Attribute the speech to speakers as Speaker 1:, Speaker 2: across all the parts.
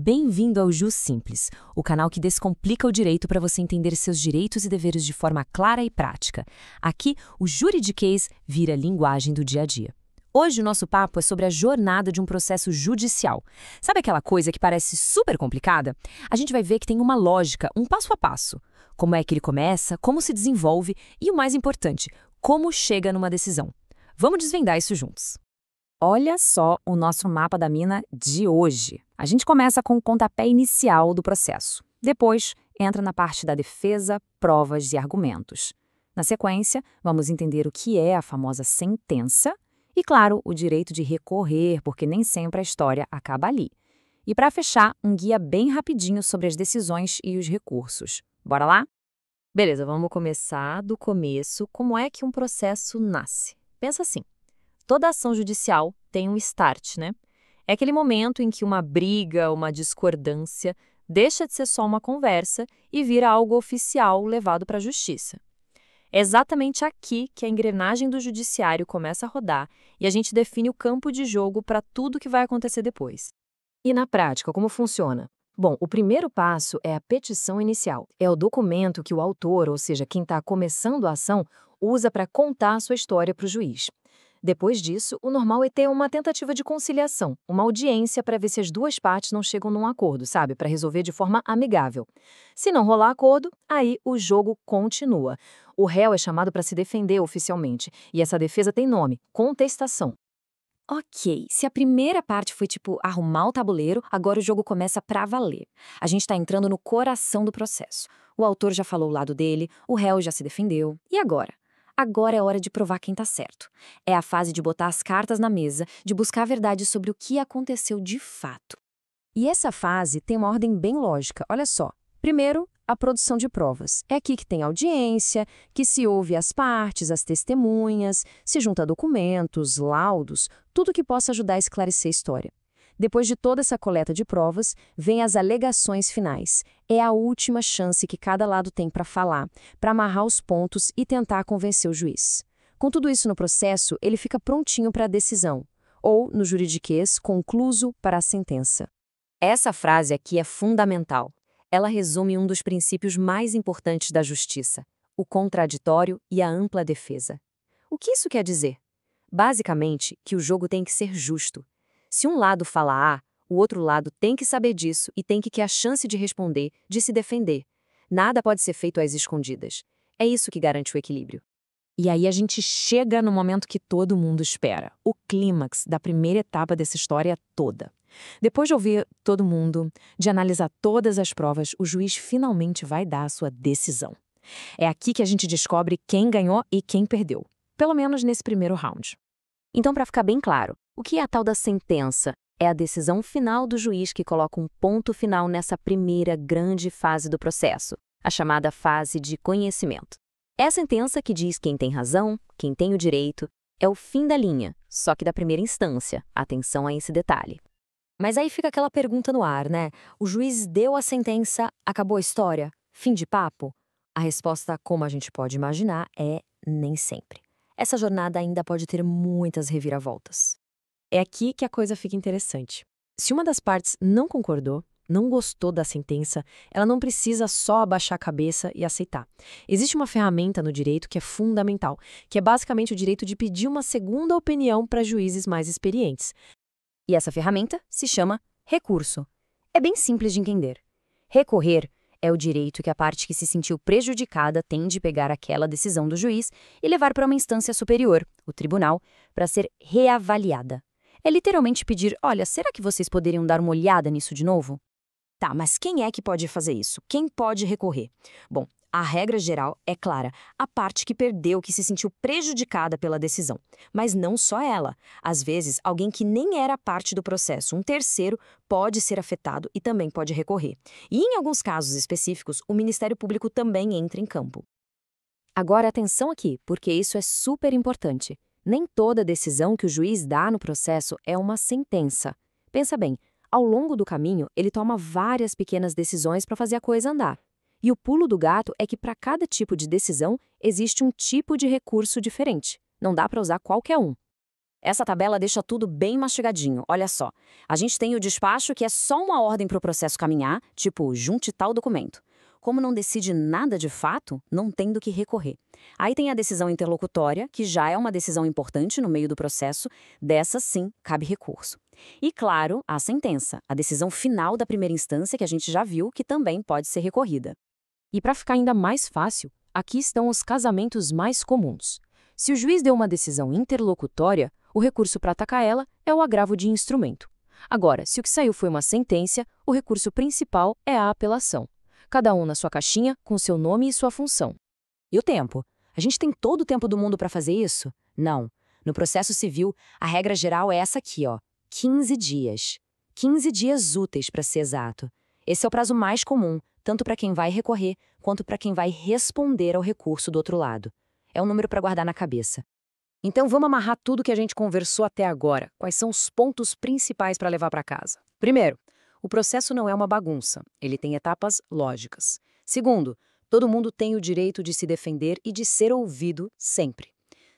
Speaker 1: Bem-vindo ao Ju Simples, o canal que descomplica o direito para você entender seus direitos e deveres de forma clara e prática. Aqui, o juridiquês vira linguagem do dia a dia. Hoje o nosso papo é sobre a jornada de um processo judicial. Sabe aquela coisa que parece super complicada? A gente vai ver que tem uma lógica, um passo a passo. Como é que ele começa, como se desenvolve e, o mais importante, como chega numa decisão. Vamos desvendar isso juntos.
Speaker 2: Olha só o nosso mapa da mina de hoje. A gente começa com o pontapé inicial do processo. Depois, entra na parte da defesa, provas e argumentos. Na sequência, vamos entender o que é a famosa sentença e, claro, o direito de recorrer, porque nem sempre a história acaba ali. E para fechar, um guia bem rapidinho sobre as decisões e os recursos. Bora lá?
Speaker 1: Beleza, vamos começar do começo. Como é que um processo nasce? Pensa assim. Toda ação judicial tem um start, né? É aquele momento em que uma briga, uma discordância, deixa de ser só uma conversa e vira algo oficial levado para a justiça. É exatamente aqui que a engrenagem do judiciário começa a rodar e a gente define o campo de jogo para tudo que vai acontecer depois.
Speaker 2: E na prática, como funciona? Bom, o primeiro passo é a petição inicial. É o documento que o autor, ou seja, quem está começando a ação, usa para contar a sua história para o juiz. Depois disso, o normal é ter uma tentativa de conciliação, uma audiência para ver se as duas partes não chegam num acordo, sabe? Para resolver de forma amigável. Se não rolar acordo, aí o jogo continua. O réu é chamado para se defender oficialmente, e essa defesa tem nome: contestação. Ok, se a primeira parte foi tipo arrumar o tabuleiro, agora o jogo começa pra valer. A gente tá entrando no coração do processo. O autor já falou o lado dele, o réu já se defendeu. E agora? Agora é hora de provar quem tá certo. É a fase de botar as cartas na mesa, de buscar a verdade sobre o que aconteceu de fato.
Speaker 1: E essa fase tem uma ordem bem lógica, olha só. Primeiro, a produção de provas. É aqui que tem audiência, que se ouve as partes, as testemunhas, se junta documentos, laudos, tudo que possa ajudar a esclarecer a história. Depois de toda essa coleta de provas, vem as alegações finais. É a última chance que cada lado tem para falar, para amarrar os pontos e tentar convencer o juiz. Com tudo isso no processo, ele fica prontinho para a decisão, ou, no juridiquês, concluso para a sentença.
Speaker 2: Essa frase aqui é fundamental. Ela resume um dos princípios mais importantes da justiça: o contraditório e a ampla defesa. O que isso quer dizer? Basicamente, que o jogo tem que ser justo. Se um lado fala A, o outro lado tem que saber disso e tem que ter a chance de responder, de se defender. Nada pode ser feito às escondidas. É isso que garante o equilíbrio. E aí a gente chega no momento que todo mundo espera, o clímax da primeira etapa dessa história toda. Depois de ouvir todo mundo, de analisar todas as provas, o juiz finalmente vai dar a sua decisão. É aqui que a gente descobre quem ganhou e quem perdeu, pelo menos nesse primeiro round.
Speaker 1: Então, para ficar bem claro, o que é a tal da sentença? É a decisão final do juiz que coloca um ponto final nessa primeira grande fase do processo, a chamada fase de conhecimento. É a sentença que diz quem tem razão, quem tem o direito, é o fim da linha, só que da primeira instância. Atenção a esse detalhe.
Speaker 2: Mas aí fica aquela pergunta no ar, né? O juiz deu a sentença, acabou a história? Fim de papo? A resposta, como a gente pode imaginar, é nem sempre. Essa jornada ainda pode ter muitas reviravoltas.
Speaker 1: É aqui que a coisa fica interessante. Se uma das partes não concordou, não gostou da sentença, ela não precisa só abaixar a cabeça e aceitar. Existe uma ferramenta no direito que é fundamental, que é basicamente o direito de pedir uma segunda opinião para juízes mais experientes. E essa ferramenta se chama recurso. É bem simples de entender. Recorrer é o direito que a parte que se sentiu prejudicada tem de pegar aquela decisão do juiz e levar para uma instância superior, o tribunal, para ser reavaliada. É literalmente pedir: olha, será que vocês poderiam dar uma olhada nisso de novo? Tá, mas quem é que pode fazer isso? Quem pode recorrer? Bom, a regra geral é clara: a parte que perdeu, que se sentiu prejudicada pela decisão. Mas não só ela. Às vezes, alguém que nem era parte do processo, um terceiro, pode ser afetado e também pode recorrer. E em alguns casos específicos, o Ministério Público também entra em campo. Agora, atenção aqui, porque isso é super importante. Nem toda decisão que o juiz dá no processo é uma sentença. Pensa bem, ao longo do caminho, ele toma várias pequenas decisões para fazer a coisa andar. E o pulo do gato é que para cada tipo de decisão existe um tipo de recurso diferente. Não dá para usar qualquer um.
Speaker 3: Essa tabela deixa tudo bem mastigadinho, olha só. A gente tem o despacho, que é só uma ordem para o processo caminhar, tipo, junte tal documento. Como não decide nada de fato, não tem do que recorrer. Aí tem a decisão interlocutória, que já é uma decisão importante no meio do processo, dessa sim cabe recurso. E claro, a sentença, a decisão final da primeira instância que a gente já viu, que também pode ser recorrida.
Speaker 1: E para ficar ainda mais fácil, aqui estão os casamentos mais comuns. Se o juiz deu uma decisão interlocutória, o recurso para atacar ela é o agravo de instrumento. Agora, se o que saiu foi uma sentença, o recurso principal é a apelação. Cada um na sua caixinha, com seu nome e sua função.
Speaker 2: E o tempo? A gente tem todo o tempo do mundo para fazer isso? Não. No processo civil, a regra geral é essa aqui, ó, 15 dias. 15 dias úteis, para ser exato. Esse é o prazo mais comum, tanto para quem vai recorrer, quanto para quem vai responder ao recurso do outro lado. É um número para guardar na cabeça.
Speaker 1: Então vamos amarrar tudo que a gente conversou até agora. Quais são os pontos principais para levar para casa? Primeiro, o processo não é uma bagunça. Ele tem etapas lógicas. Segundo, todo mundo tem o direito de se defender e de ser ouvido sempre.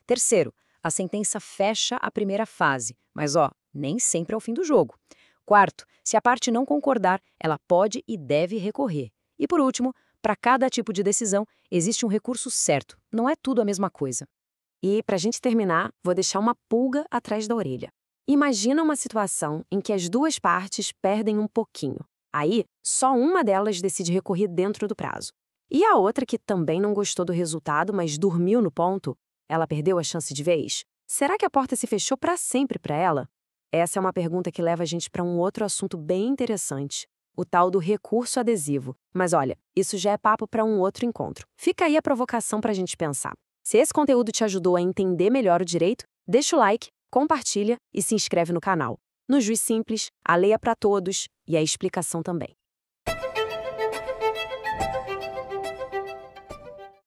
Speaker 1: Terceiro, a sentença fecha a primeira fase, mas nem sempre é o fim do jogo. Quarto, se a parte não concordar, ela pode e deve recorrer. E por último, para cada tipo de decisão, existe um recurso certo. Não é tudo a mesma coisa. E, para a gente terminar, vou deixar uma pulga atrás da orelha. Imagina uma situação em que as duas partes perdem um pouquinho. Aí, só uma delas decide recorrer dentro do prazo. E a outra, que também não gostou do resultado, mas dormiu no ponto, ela perdeu a chance de vez? Será que a porta se fechou para sempre para ela? Essa é uma pergunta que leva a gente para um outro assunto bem interessante. O tal do recurso adesivo. Mas olha, isso já é papo para um outro encontro. Fica aí a provocação para a gente pensar. Se esse conteúdo te ajudou a entender melhor o direito, deixa o like, compartilha e se inscreve no canal. No Juiz Simples, a lei é para todos e a explicação também.